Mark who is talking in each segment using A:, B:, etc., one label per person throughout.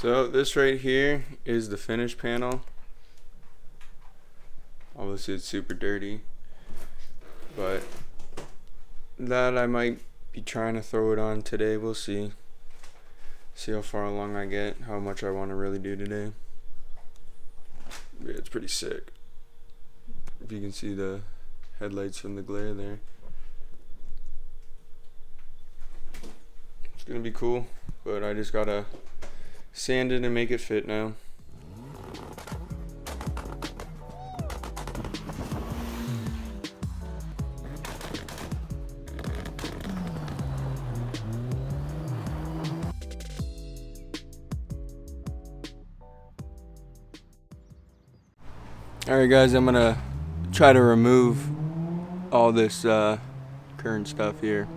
A: So this right here is the finish panel. Obviously it's super dirty, but that I might be trying to throw it on today. We'll see how far along I get, how much I want to really do today. Yeah, it's pretty sick. If you can see the headlights from the glare there. It's gonna be cool, but I just gotta sand it and make it fit now. Alright guys, I'm gonna try to remove all this current stuff here.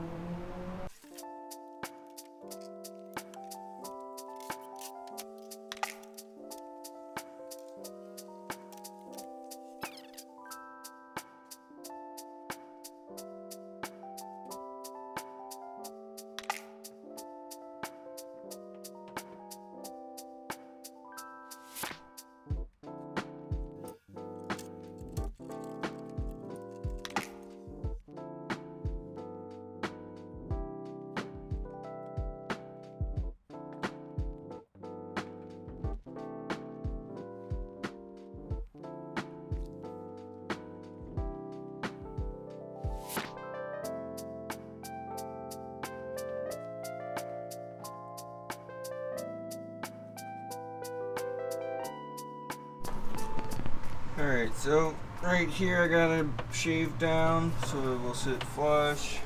A: Alright, so right here I got it shaved down so it will sit flush.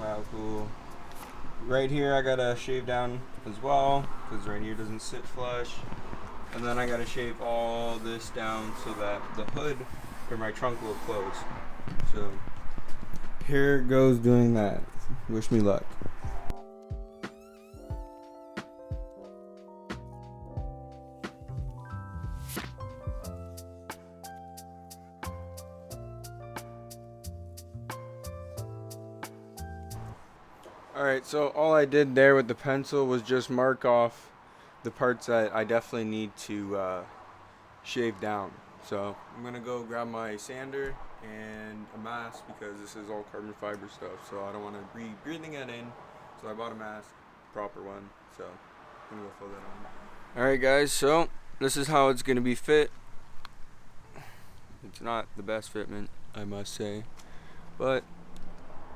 A: Wow, cool. Right here I gotta shave down as well, because right here doesn't sit flush. And then I gotta shave all this down so that the hood for my trunk will close. So here goes doing that. Wish me luck. Alright, so all I did there with the pencil was just mark off the parts that I definitely need to shave down. So I'm going to go grab my sander and a mask because this is all carbon fiber stuff, so I don't want to be breathing it in. So I bought a mask, proper one, so I'm going to go throw that on. Alright guys, so this is how it's going to be fit. It's not the best fitment, I must say, but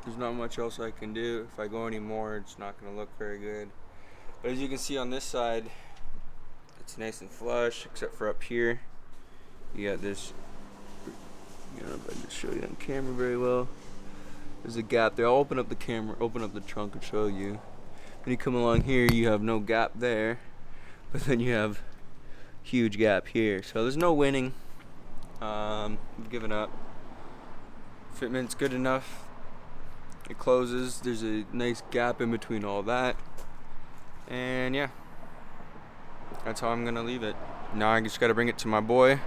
A: there's not much else I can do. If I go any more, it's not going to look very good. But as you can see on this side, it's nice and flush, except for up here. You got this, you know, if I just show you on camera very well. There's a gap there. I'll open up the camera, open up the trunk and show you. When you come along here, you have no gap there, but then you have huge gap here. So there's no winning. I've given up. Fitment's good enough. It closes, there's a nice gap in between all that, and yeah, that's how I'm gonna leave it. Now I just gotta bring it to my boy,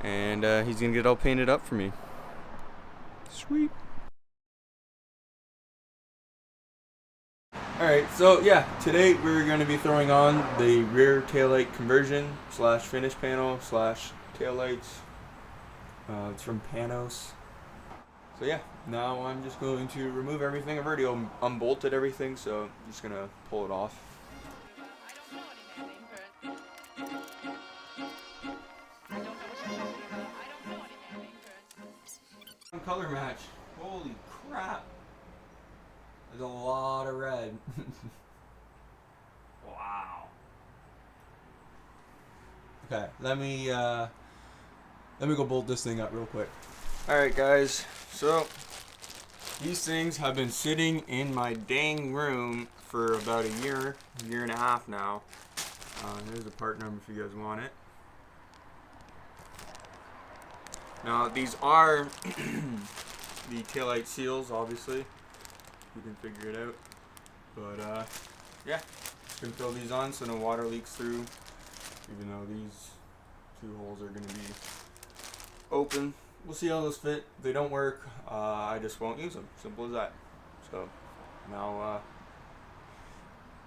A: and he's gonna get it all painted up for me. Sweet. Alright, so yeah, today we're gonna be throwing on the rear taillight conversion slash finish panel slash taillights. It's from Panos. So yeah, now I'm just going to remove everything. I've already unbolted everything, so I'm just gonna pull it off. Color match. Holy crap. There's a lot of red. Wow. Okay, let me go bolt this thing up real quick. Alright guys, so these things have been sitting in my dang room for about a year and a half now. Here's the part number if you guys want it. Now these are the taillight seals, obviously. You can figure it out. But yeah, you can throw these on so no water leaks through, even though these two holes are going to be open. We'll see how those fit. If they don't work, I just won't use them. Simple as that. So now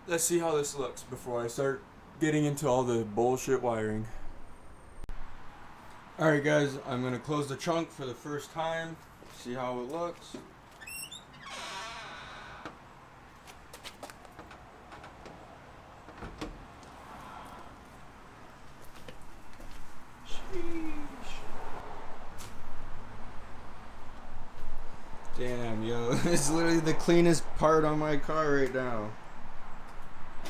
A: let's see how this looks before I start getting into all the bullshit wiring. Alright guys, I'm gonna close the trunk for the first time, see how it looks. Damn, yo, it's literally the cleanest part on my car right now.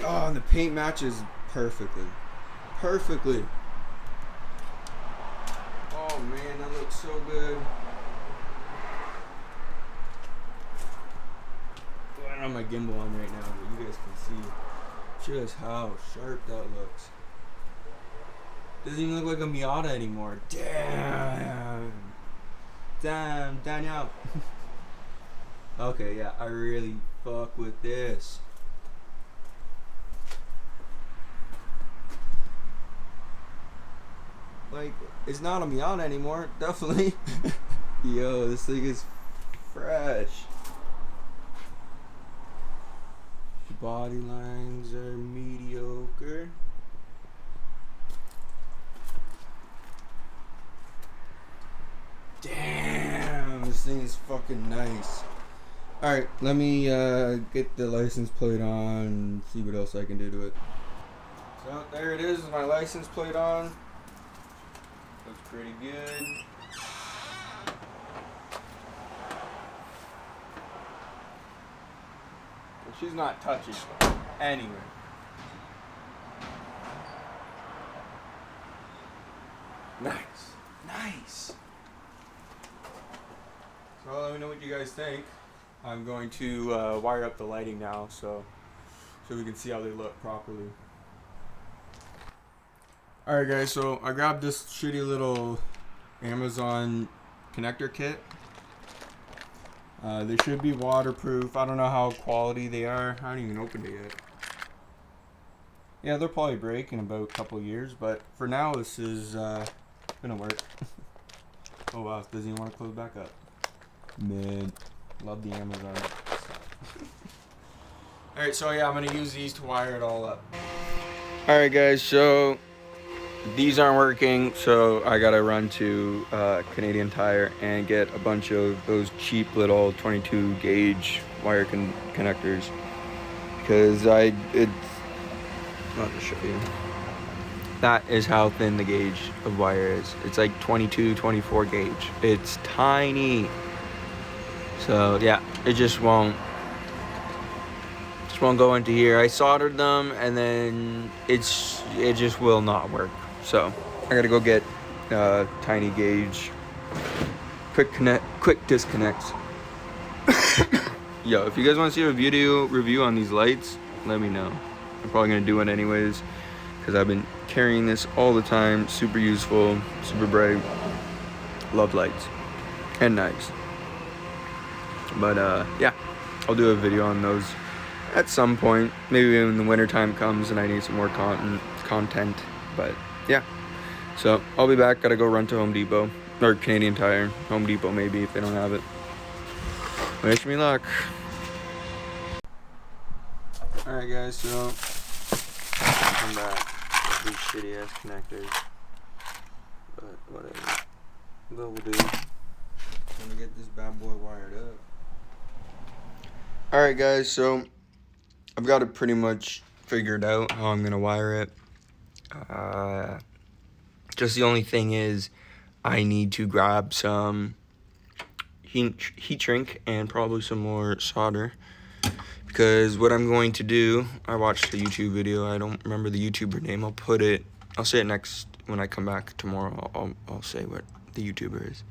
A: Oh, and the paint matches perfectly. Perfectly. Oh man, that looks so good. I don't have my gimbal on right now, but you guys can see just how sharp that looks. Doesn't even look like a Miata anymore. Damn. Damn, Daniel. Okay, yeah, I really fuck with this. Like, it's not a Miata anymore, definitely. Yo, this thing is fresh. Body lines are mediocre. Damn, this thing is fucking nice. Alright, let me get the license plate on and see what else I can do to it. So there it is, my license plate on. Looks pretty good. Well, she's not touching anyway. Nice. Nice. So let me know what you guys think. I'm going to wire up the lighting now so we can see how they look properly. Alright guys, so I grabbed this shitty little Amazon connector kit. They should be waterproof. I don't know how quality they are. I haven't even opened it yet. Yeah, they'll probably break in about a couple years, but for now this is gonna work. Oh wow, doesn't even want to close back up. Man, love the Amazon. Alright, so yeah, I'm gonna use these to wire it all up. Alright guys, so these aren't working, so I gotta run to Canadian Tire and get a bunch of those cheap little 22 gauge wire connectors, because I'll just show you. That is how thin the gauge of wire is. It's like 22, 24 gauge. It's tiny. So yeah, it just won't go into here. I soldered them and then it just will not work. So I gotta go get tiny gauge quick disconnects. Yo, if you guys want to see a video review on these lights, let me know. I'm probably gonna do it anyways because I've been carrying this all the time. Super useful, super bright. Love lights and knives. But yeah, I'll do a video on those at some point. Maybe when the winter time comes and I need some more content. But yeah, so I'll be back. Gotta go run to Home Depot or Canadian Tire. Home Depot maybe if they don't have it. Wish me luck. Alright guys, so I'm back with these shitty ass connectors. But whatever. They'll do. I'm gonna get this bad boy wired up. Alright guys, so I've got it pretty much figured out how I'm gonna wire it. Just the only thing is I need to grab some heat shrink and probably some more solder, because what I'm going to do, I watched a YouTube video, I don't remember the YouTuber name, I'll say it next when I come back tomorrow. I'll say what the YouTuber is.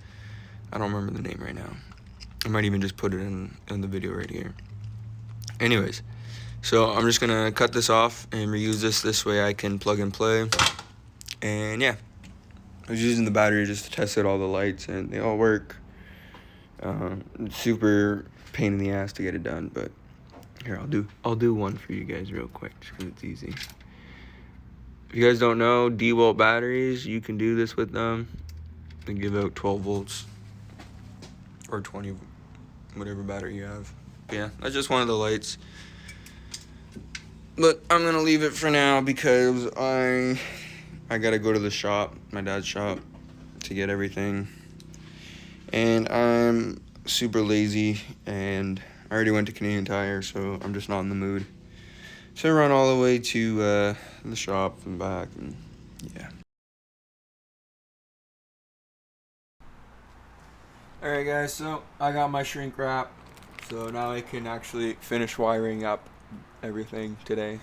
A: I don't remember the name right now. I might even just put it in the video right here. Anyways, so I'm just gonna cut this off and reuse this way I can plug and play. And yeah, I was using the battery just to test out all the lights and they all work. It's super pain in the ass to get it done, but here, I'll do one for you guys real quick just because it's easy. If you guys don't know, DeWalt batteries, you can do this with them. They give out 12 volts or 20, whatever battery you have. But yeah, that's just one of the lights. But I'm gonna leave it for now because I gotta go to the shop, my dad's shop, to get everything. And I'm super lazy, and I already went to Canadian Tire, so I'm just not in the mood. So I run all the way to the shop and back, and yeah. Alright guys, so I got my shrink wrap, so now I can actually finish wiring up everything today.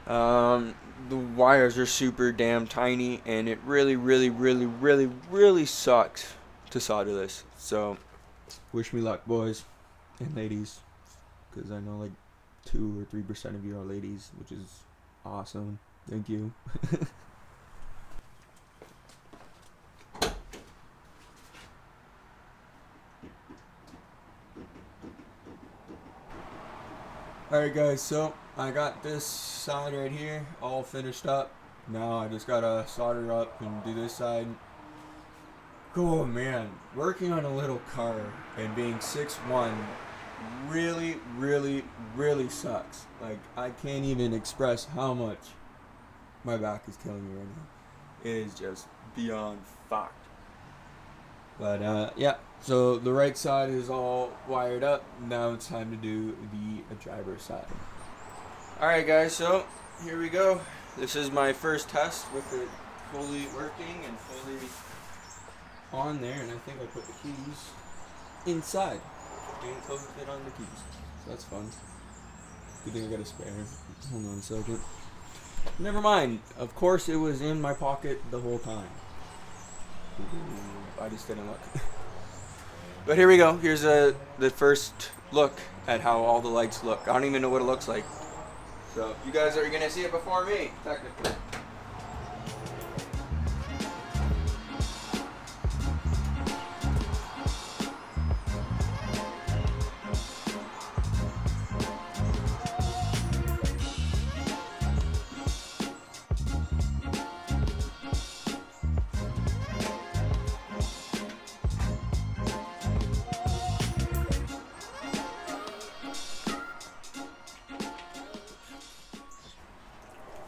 A: The wires are super damn tiny, and it really sucks to solder this. So wish me luck, boys and ladies, because I know like 2 or 3% of you are ladies, which is awesome. Thank you. Alright guys, so I got this side right here all finished up. Now I just gotta solder up and do this side. Oh man, working on a little car and being 6'1" really sucks. Like, I can't even express how much my back is killing me right now. It is just beyond fucked. But yeah, so the right side is all wired up. Now it's time to do the driver's side. Alright guys, so here we go. This is my first test with it fully working and fully on there, and I think I put the keys inside. Didn't close the fit on the keys, so that's fun. Good thing I got a spare. Hold on a second. Never mind. Of course it was in my pocket the whole time. I just didn't look. But here we go. Here's the first look at how all the lights look. I don't even know what it looks like. So you guys are gonna see it before me, technically.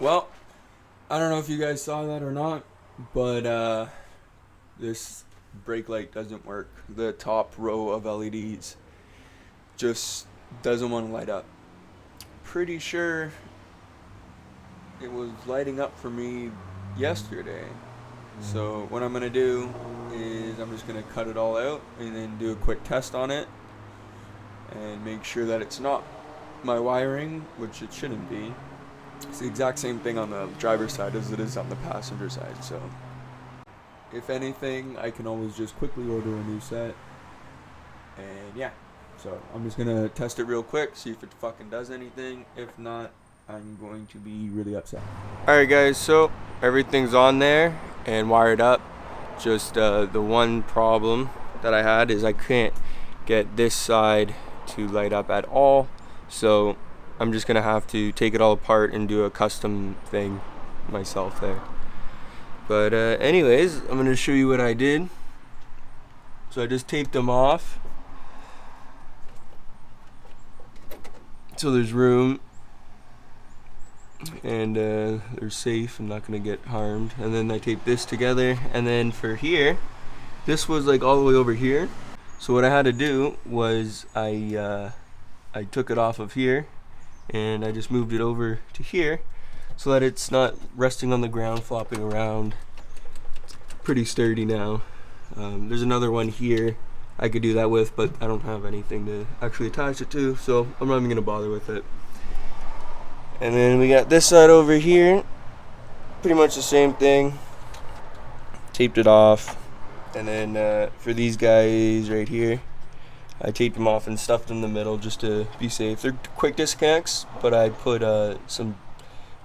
A: Well, I don't know if you guys saw that or not, but this brake light doesn't work. The top row of LEDs just doesn't want to light up. Pretty sure it was lighting up for me yesterday. So what I'm going to do is I'm just going to cut it all out and then do a quick test on it and make sure that it's not my wiring, which it shouldn't be. It's the exact same thing on the driver's side as it is on the passenger side, so if anything, I can always just quickly order a new set. And yeah, so I'm just gonna test it real quick, see if it fucking does anything. If not, I'm going to be really upset. Alright guys, so everything's on there and wired up. Just the one problem that I had is I can't get this side to light up at all, so I'm just gonna have to take it all apart and do a custom thing myself there. But anyways, I'm gonna show you what I did. So I just taped them off, so there's room and they're safe. I'm not gonna get harmed. And then I taped this together, and then for here, this was like all the way over here. So what I had to do was I took it off of here and I just moved it over to here so that it's not resting on the ground, flopping around. Pretty sturdy now. There's another one here I could do that with, but I don't have anything to actually attach it to, so I'm not even gonna bother with it. And then we got this side over here, pretty much the same thing. Taped it off, and then for these guys right here, I taped them off and stuffed them in the middle just to be safe. They're quick disconnects, but I put some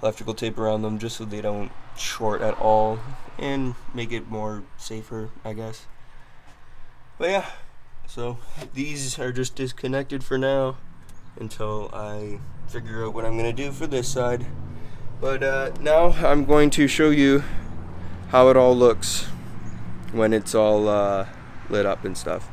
A: electrical tape around them just so they don't short at all and make it more safer, I guess. But yeah, so these are just disconnected for now until I figure out what I'm gonna do for this side. But now I'm going to show you how it all looks when it's all lit up and stuff.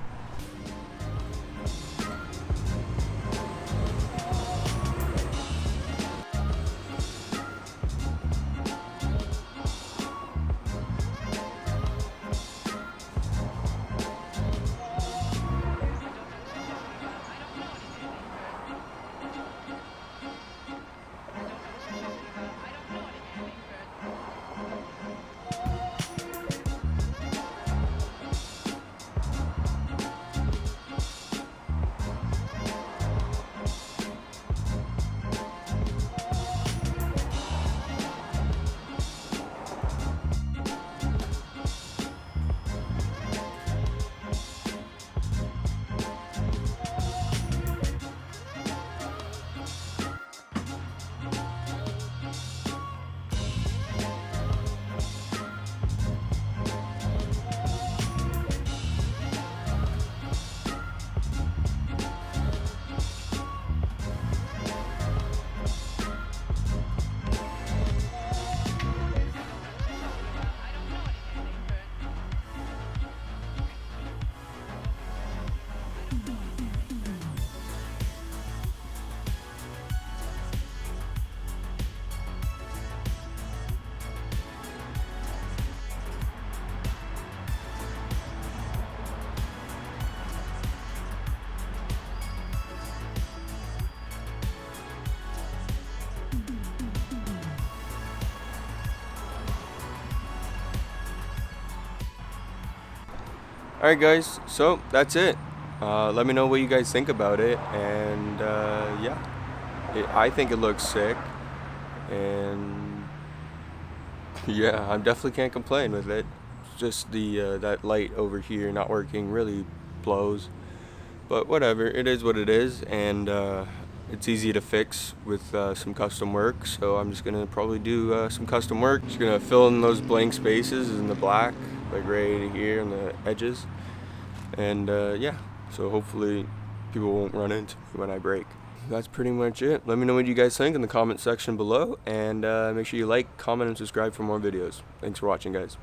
A: Alright guys, so that's it. Let me know what you guys think about it, and yeah, I think it looks sick, and yeah, I definitely can't complain with it. It's just the that light over here not working really blows, but whatever, it is what it is, and it's easy to fix with some custom work, so I'm just gonna probably do some custom work. Just gonna fill in those blank spaces in the black, like right here on the edges. And yeah, so hopefully people won't run into me when I break. That's pretty much it. Let me know what you guys think in the comment section below, and make sure you like, comment, and subscribe for more videos. Thanks for watching, guys.